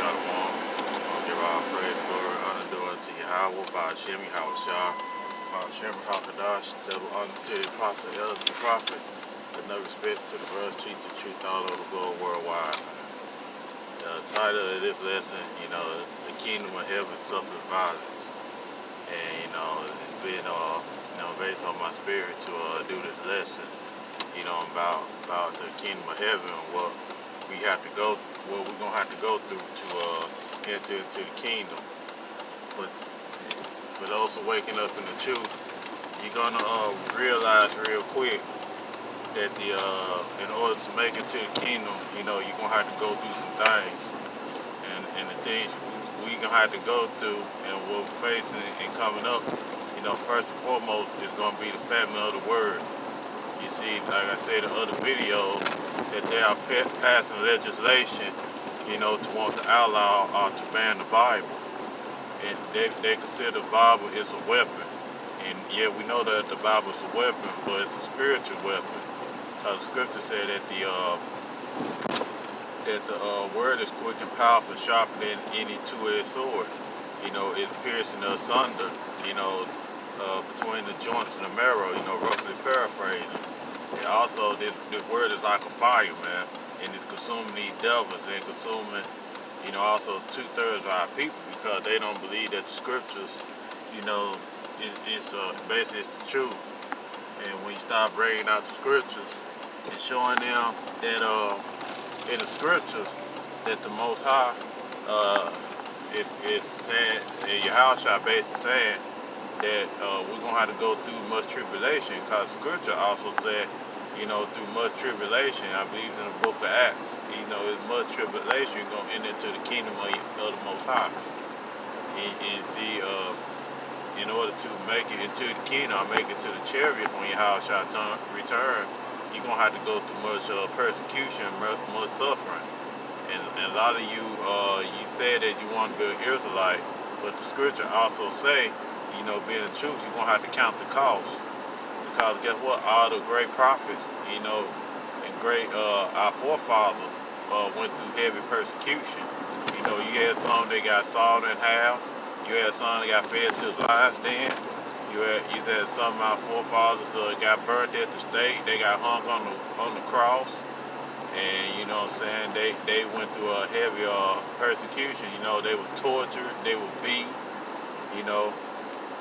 Shalom. Give all praise, glory, honor, due unto Yahweh, by Hashem, Yahweh Shah, by Hashem, Hakadash, double honor to the apostles, elders, and prophets, with no respect to the brothers, teach the truth all over the globe worldwide. The title of this lesson, the kingdom of heaven suffereth violence. And, it's been, based on my spirit to do this lesson, about the kingdom of heaven and what we're gonna have to go through to enter into the kingdom. But for those who waking up in the truth, you're gonna realize real quick that in order to make it to the kingdom, you're gonna have to go through some things, and the things we gonna have to go through and what we're facing and coming up, first and foremost is gonna be the famine of the word. You see, like I said in other videos, that they are passing legislation, to want to outlaw or to ban the Bible. And they consider the Bible is a weapon. And yeah, we know that the Bible is a weapon, but it's a spiritual weapon. Because the scripture said that the word is quick and powerful, sharper than any two-edged sword. It's piercing asunder, between the joints and the marrow, roughly paraphrasing. And also, this word is like a fire, man, and it's consuming these devils and consuming, also 2/3 of our people, because they don't believe that the scriptures, it's basically it's the truth. And when you start bringing out the scriptures and showing them that in the scriptures that the Most High is saying, Yahushua basically saying that we're going to have to go through much tribulation, because scripture also said, through much tribulation, I believe in the book of Acts, it's much tribulation, you're going to enter into the kingdom of the Most High. And see, in order to make it into the kingdom, or make it to the chariot when Yahushua return, you're going to have to go through much persecution, much suffering. And a lot of you, you said that you want to be an Israelite, but the scripture also say, being the truth, you're going to have to count the cost. Because guess what? All the great prophets, and great, our forefathers went through heavy persecution. You had some that got sawed in half. You had some that got fed to the lion's den. You had some of our forefathers got burnt at the stake. They got hung on the cross. And, they went through a heavy persecution. They were tortured. They were beaten,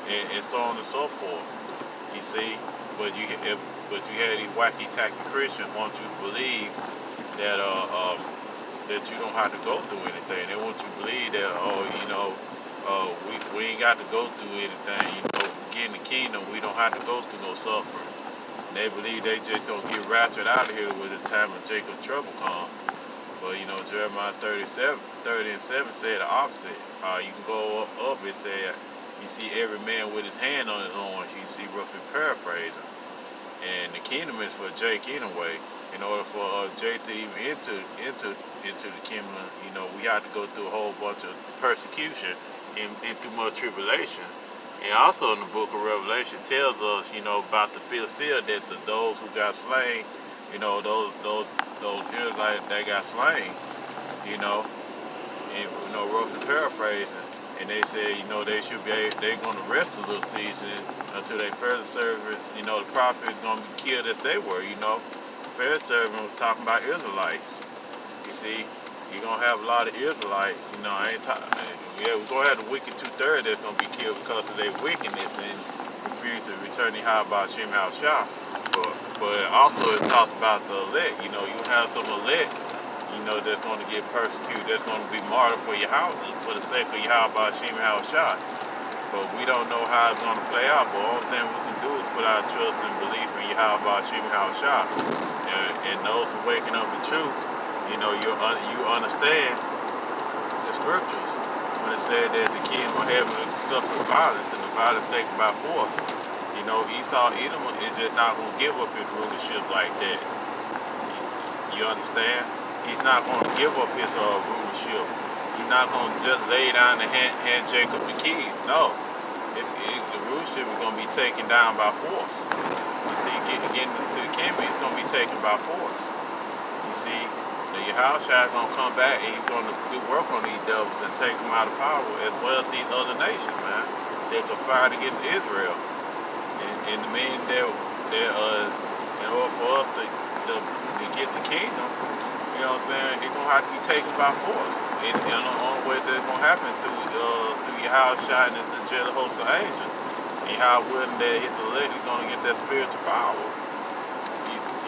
and so on and so forth. You see, but you had these wacky tacky Christians want you to believe that that you don't have to go through anything. They want you to believe that we ain't got to go through anything. Get in the kingdom, we don't have to go through no suffering. And they believe they just gonna get raptured out of here with the time of Jacob's trouble come. But Jeremiah 30 and 7 said the opposite. You can go up. It said, you see every man with his hand on his loins. You see, roughly paraphrasing. And the kingdom is for Jake anyway. In order for Jake to even enter the kingdom, we have to go through a whole bunch of persecution and through much tribulation. And also in the book of Revelation tells us, about the Philistines, that those who got slain, those Israelites that got slain, and roughly paraphrasing. And they said, they're going to rest a little season until they further servants, the prophet is going to be killed as they were, The first servant was talking about Israelites. You see, you're going to have a lot of Israelites, we're going to have the wicked 2/3 that's going to be killed because of their wickedness and refuse to return to Hashem Shah. But also it talks about the elect, you have some elect, that's going to get persecuted, that's going to be martyred for Yahweh, for the sake of Hashem Shah. But we don't know how it's going to play out, but the only thing we can do is put our trust and belief in Hashem Shah. And those who are waking up the truth, you understand the scriptures when it said that the kingdom of heaven suffered violence and the violence taken by force. Esau Edom is just not going to give up his rulership like that. You understand? He's not going to give up his rulership. He's not going to just lay down and hand Jacob the keys. No. The rulership is going to be taken down by force. You see, getting into the kingdom, it's going to be taken by force. You see, The Yahushua is going to come back and he's going to do work on these devils and take them out of power, as well as these other nations, man. They conspired against Israel. And the men in order for us to get the kingdom, you know what I'm saying, it's going to have to be taken by force. And the only way that's going to happen through Yahushua and the angelic host of angels. And how willing that his elect is going to get that spiritual power.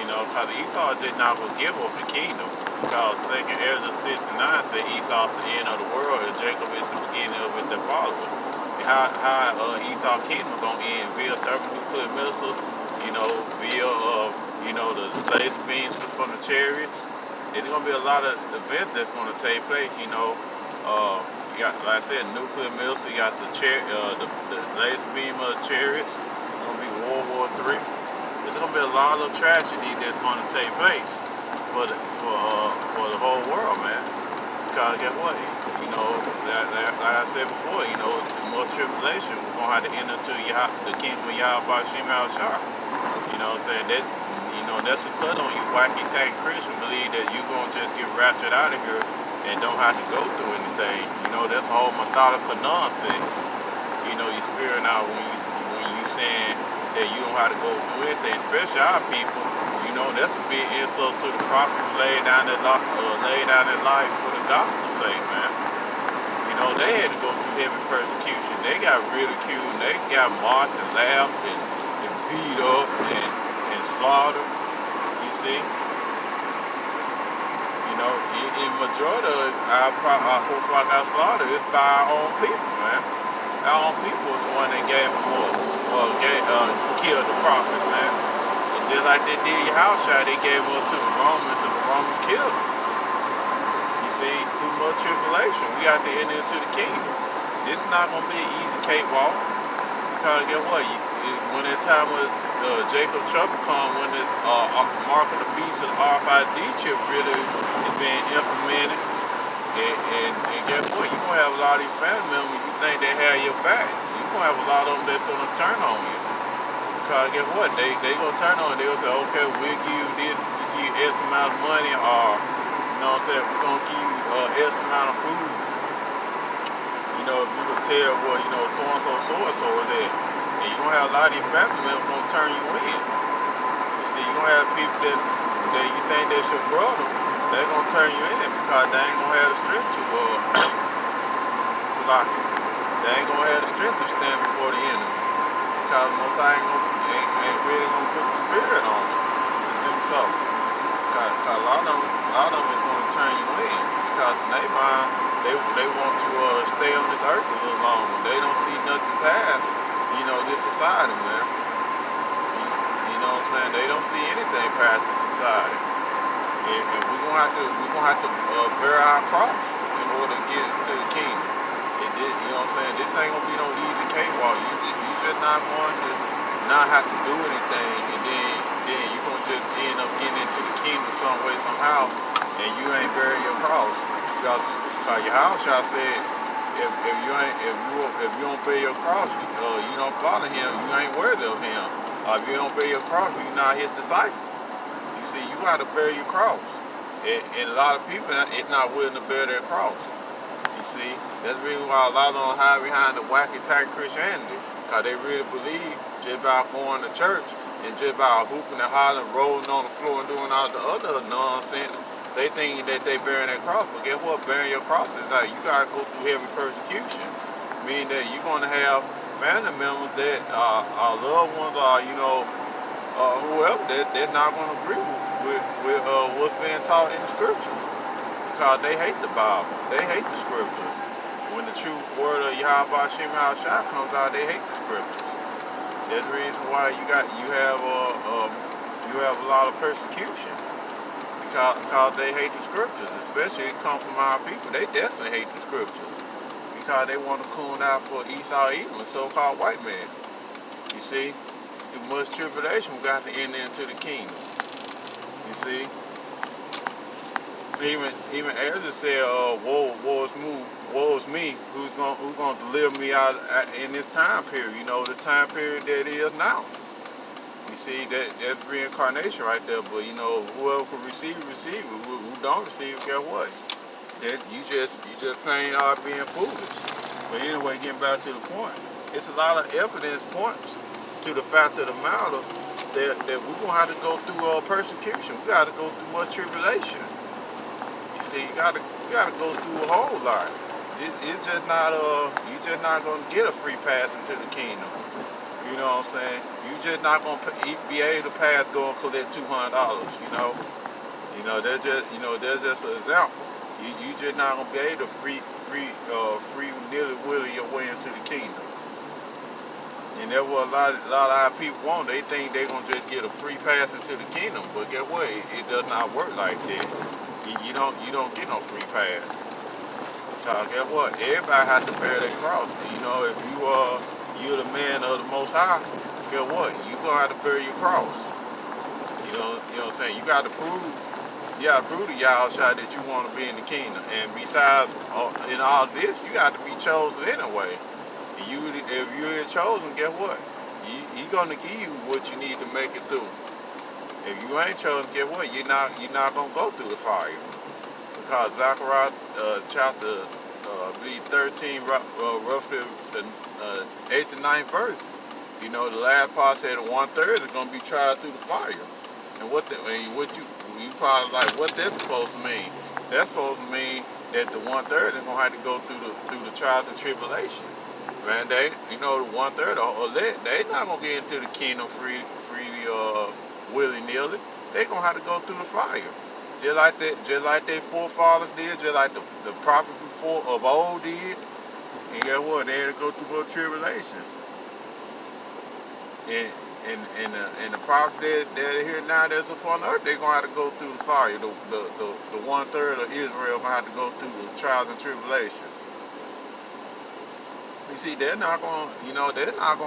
You know, because Esau just not going to give up the kingdom. Because 2nd Ezra 6 and 9 said Esau is the end of the world and Jacob is the beginning of it, their followers. And how Esau kingdom going to end via thermonuclear missiles, you know, via, you know, the laser beams from the chariots. There's going to be a lot of events that's going to take place, you know. You got, like I said, nuclear missiles, you got the laser beam of the chariots. It's going to be World War III. There's going to be a lot of tragedy that's going to take place for the whole world, man. Because guess what? You know, like I said before, you know, the more tribulation, we're going to have to enter into the kingdom of Yahweh Shem Shah. You know what I'm saying? That, you know, that's a cut on you wacky tank Christian believe that you're going to just get raptured out of here and don't have to go through anything. You know, that's whole methodical nonsense. You know, you're spearing out when you saying that you don't have to go through anything, especially our people. You know, that's a big insult to the prophet who laid down their life for the gospel's sake, man. You know, they had to go through heavy persecution. They got ridiculed, they got mocked and laughed and beat up and slaughtered. You see? You know, in majority of our forefathers got slaughtered, it's by our own people, man. Our own people was the one that gave them killed the prophet, man. And just like they did Yahushua, they gave them to the Romans and the Romans killed them. You see, through much tribulation, we got to enter into the kingdom. This is not going to be an easy cakewalk. Because guess what? When that time when Jacob trouble come, when this mark of the beast of the RFID chip really is being implemented, and guess what? You're going to have a lot of these family members, you think they have your back. You're going to have a lot of them that's going to turn on you. Because guess what? They going to turn on you. They'll say, okay, we'll give you this, we'll give you X amount of money, or, you know what I'm saying, we're going to give you X amount of food. You know, if you could tell, well, you know, so-and-so is that. And you're going to have a lot of these family members going to turn you in. You see, you're going to have people that you think that's your brother, they're going to turn you in because they ain't going to have the strength to, they ain't going to have the strength to stand before the enemy. Because most ain't really going to put the spirit on them to do so. Because a lot of them is going to turn you in. Because in their mind, they want to stay on this earth a little longer. They don't see nothing past, you know, this society, man. You know what I'm saying? They don't see anything past this society. And we're gonna have to bear our cross in order to get to the kingdom. You know what I'm saying? This ain't gonna be no easy cakewalk. You just not going to not have to do anything, and then you're gonna just end up getting into the kingdom some way somehow, and you ain't bury your cross. Because Yahushua said, if you don't bear your cross, you don't follow him, you ain't worthy of him. If you don't bear your cross, you're not his disciple. You see, you got to bear your cross. And a lot of people is not willing to bear their cross. You see, that's the reason why a lot of them hide behind the wacky type Christianity. Because they really believe just by going to church and just by hooping and hollering, rolling on the floor and doing all the other nonsense, they think that they bearing their cross. But guess what? Bearing your cross is like you got to go through heavy persecution. Meaning that you're going to have family members that our loved ones are, you know, whoever, they're not going to agree with what's being taught in the scriptures. Because they hate the Bible. They hate the scriptures. When the true word of Yahweh Shem Shah comes out, they hate the scriptures. That's the reason why you have a lot of persecution. Because they hate the scriptures, especially it comes from our people. They definitely hate the scriptures. Because they want to coon out for Esau Edom, so-called white man. You see, through much tribulation, we got to enter into the kingdom. You see, even Ezra said, woe is me, who's gonna deliver me out in this time period? You know, this time period that is now. You see, that's reincarnation right there. But you know, whoever can receive, receive. Who don't receive, guess what? That you just plain are being foolish. But anyway, getting back to the point, it's a lot of evidence points to the fact of the matter that we're gonna have to go through persecution. We got to go through much tribulation. You see, you gotta go through a whole lot. It's just not you're just not gonna get a free pass into the kingdom. You know what I'm saying? You just not gonna be able to pass go and collect $200. That's just an example. You just not gonna be able to free nilly-willy your way into the kingdom. And that's what a lot of our people want. They think they're gonna just get a free pass into the kingdom, but guess what? It does not work like that. You don't get no free pass. So guess what? Everybody has to bear their cross. You know, if you're the man of the Most High, guess what? You're gonna have to bear your cross. You know what I'm saying? You got to prove to Yahushua that you want to be in the kingdom. And besides, in all this, you got to be chosen anyway. If you're chosen, guess what? He's gonna give you what you need to make it through. If you ain't chosen, guess what? You're not gonna go through the fire. Because Zechariah chapter I believe 13, roughly the 8th and 9th verse. You know, the last part said 1/3 is gonna be tried through the fire. And you probably like, what that's supposed to mean? That's supposed to mean that the 1/3 is gonna have to go through the trials and tribulation. Man, the 1/3 or they not gonna get into the kingdom freely, willy-nilly. They gonna have to go through the fire. Just like their forefathers did, just like the prophets before of old did. And guess what? They had to go through a tribulation. And the prophets that are here now that's upon earth, they're gonna have to go through the fire. The 1/3 of Israel gonna have to go through the trials and tribulations. You see, they're not gonna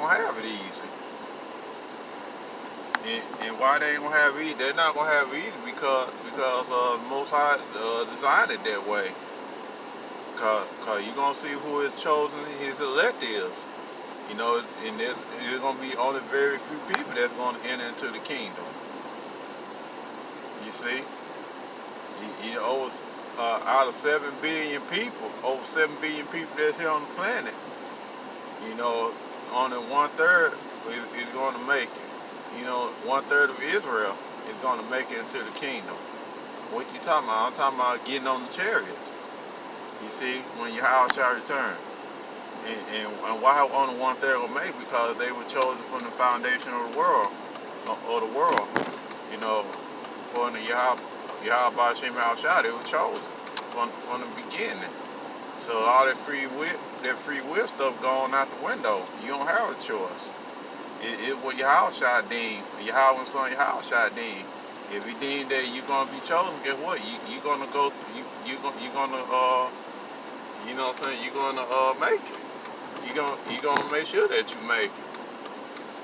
have it easy. And why they ain't gonna have it easy? They're not gonna have it easy because Most High designed it that way. Cause you're gonna see who His chosen, His elect is. You know, and there's gonna be only very few people that's gonna enter into the kingdom. You see, out of 7 billion people, over 7 billion people that's here on the planet. You know, only 1/3 is going to make it. You know, 1/3 of Israel is going to make it into the kingdom. What you talking about? I'm talking about getting on the chariots. You see, when Yahweh shall return. And why only 1/3 will make? Because they were chosen from the foundation of the world. You know, according to Yahweh Ba'Shem Yahushua, they were chosen from the beginning. So all that free will stuff gone out the window. You don't have a choice. It what Yahushua deemed, Yahweh and Son Yahushua deemed. If He deemed that you're gonna be chosen, guess what? You're gonna go. You're gonna you know what I'm saying? You're gonna make it. You're gonna make sure that you make it.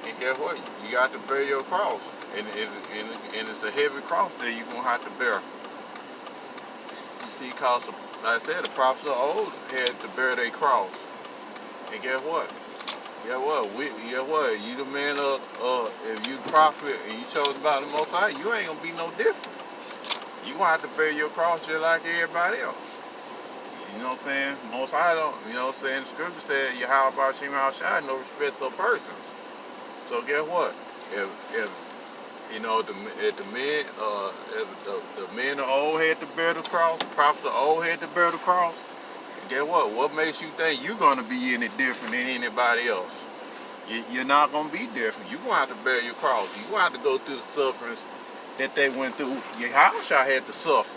And guess what? You got to bear your cross, and it's a heavy cross that you're gonna have to bear. You see, cause like I said, the prophets of old had to bear their cross. And guess what? You the man of, if you prophet and you chose by the Most High, you ain't gonna be no different. You gonna have to bear your cross just like everybody else. You know what I'm saying? Most High don't, you know what I'm saying? The scripture said, Yahweh Ba'Shem Yahushua, no respect of persons. So guess what? If you know, the men of old had to bear the cross, the prophets of old had to bear the cross. And guess what? What makes you think you're going to be any different than anybody else? You're not going to be different. You're going to have to bear your cross. You're going to have to go through the sufferings that they went through. Yahushua had to suffer.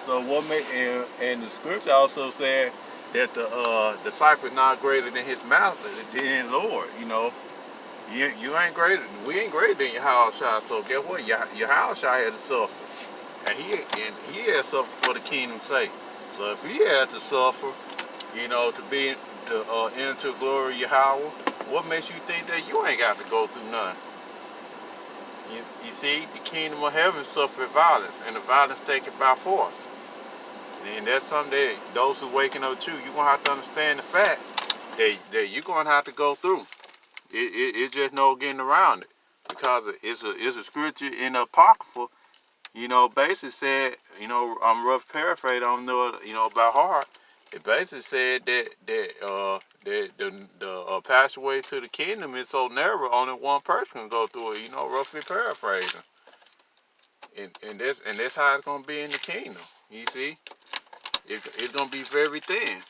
So and the scripture also said that the disciple is not greater than his master, than his Lord, you know. You ain't greater. We ain't greater than Yahushua. So guess what? Yahushua had to suffer, and he had to suffer for the kingdom's sake. So if he had to suffer, you know, to enter glory of Yahweh, what makes you think that you ain't got to go through nothing? You see, the kingdom of heaven suffereth violence, and the violence taken by force. And that's something that those who waking up to, you're gonna have to understand the fact that you're gonna have to go through. It's just no getting around it. because it's a scripture in the Apocrypha, you know, basically said, you know, I'm rough paraphrase, I don't know it, you know, by heart. It basically said that the passageway to the kingdom is so narrow, only one person can go through it. You know, roughly paraphrasing. And that's how it's gonna be in the kingdom. You see, it's gonna be very thin.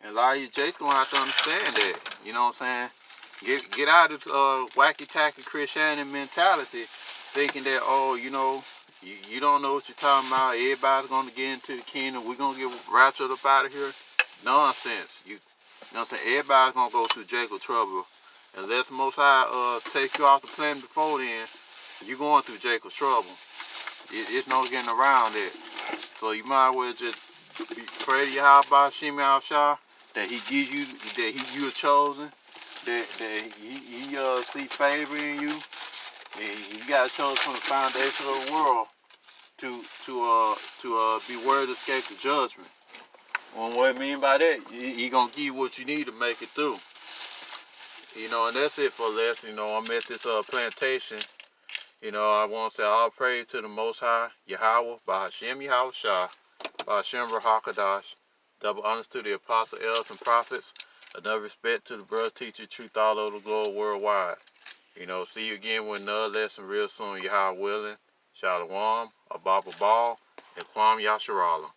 And a lot of you Jake's gonna have to understand that. You know what I'm saying? Get out of wacky tacky Christianity mentality, thinking that, oh, you know, you don't know what you're talking about. Everybody's gonna get into the kingdom. We're gonna get raptured up out of here. Nonsense. You know what I'm saying? Everybody's gonna go through Jacob trouble. Unless Most High take you off the planet before then, you're going through Jacob's trouble. It's no getting around it. So you might as well just pray to Yahweh Shem Shah that he gives you, that you are chosen, that he see favor in you. And you got chosen from the foundation of the world to be worthy to escape the judgment. And what I mean by that, he gonna give you what you need to make it through. You know, and that's it for lesson. You know, I'm at this plantation. You know, I want to say all praise to the Most High, Yahweh, by Hashem Yahweh Shah, by Hashem Rahakadash. Double honors to the apostle, elders, and prophets. Another respect to the brother teacher, truth all over the globe worldwide. You know, see you again with another lesson real soon, Yahweh willing. Shalom, Abba Ball, and Kwam Yasharala.